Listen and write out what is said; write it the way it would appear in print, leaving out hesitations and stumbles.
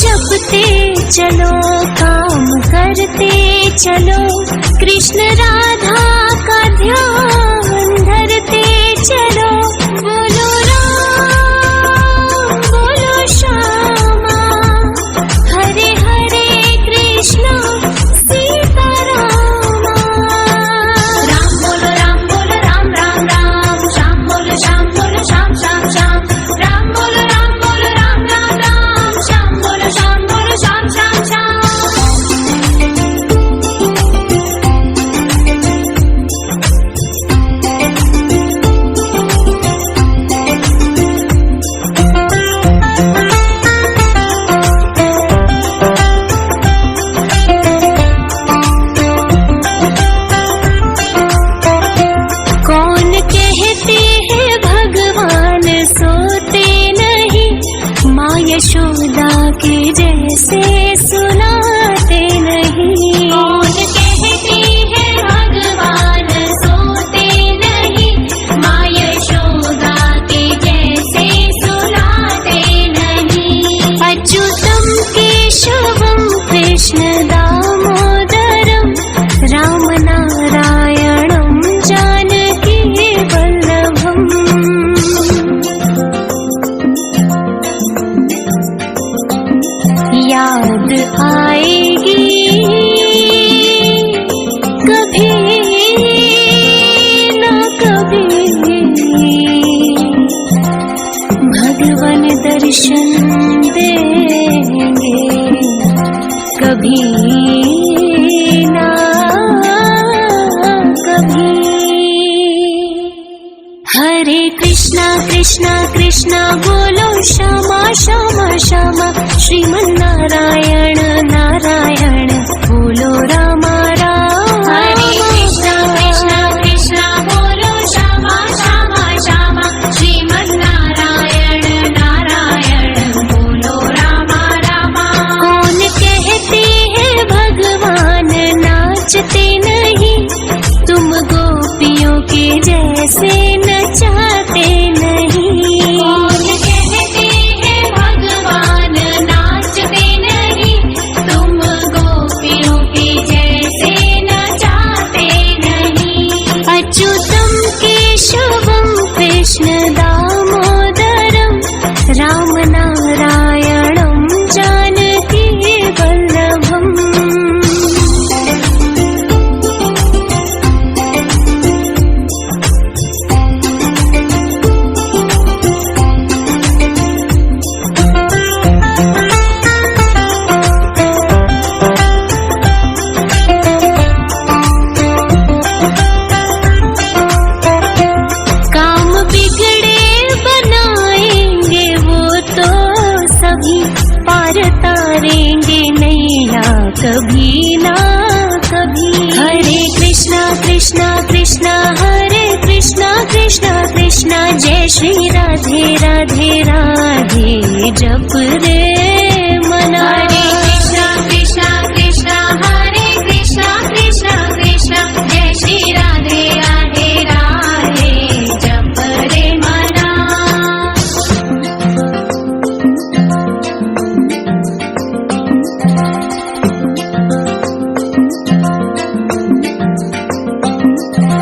जपते चलो, काम करते चलो, कृष्ण राधा का ध्यान धरते चलो। बोलो राम बोलो श्यामा, हरे हरे कृष्णा सीता रामा। राम बोलो राम राम राम, श्याम बोलो श्याम श्याम श्याम। राम बोलो राम राम, श्याम बोलो श्याम श्याम श्याम। कौन कहते हैं भगवान सोते नहीं, माँ यशोदा के जैसे सुनाते नहीं। कौन कहते हैं भगवान सोते नहीं, माँ यशोदा के जैसे सुनाते नहीं। अच्युतम केशवम कृष्ण दामोदरम, राम नारायणम जानकी वल्लभम। याद आएगी कभी ना कभी, भगवान दर्शन देंगे कभी ना कभी। हरे कृष्णा कृष्णा कृष्णा बोलो श्यामा श्यामा श्यामा, श्रीमन्नारायण नारायण बोलो रामा राम। हरे कृष्णा कृष्णा कृष्णा बोलो श्यामा श्यामा श्यामा, श्रीमन्नारायण नारायण बोलो रामा रामा। कौन कहते हैं भगवान नाचते नहीं, तुम गोपियों के जैसे नचाते नहीं। कौन कहते हैं भगवान नाचते नहीं, तुम गोपियों के जैसे नचाते नहीं। अच्युतम केशवम कृष्ण दामोदरम, राम नारायणम जानकी वल्लभम। काम बिगड़े बनाएंगे वो तो सभी, पार तारेंगे नैया कभी ना कभी। हरे कृष्णा कृष्णा कृष्णा हरे कृष्णा कृष्णा कृष्णा, जय श्री राधे राधे राधे जप रे मना। हरे कृष्णा कृष्णा कृष्णा हरे कृष्णा कृष्णा कृष्णा, जय श्री राधे राधे राधे जप रे मना।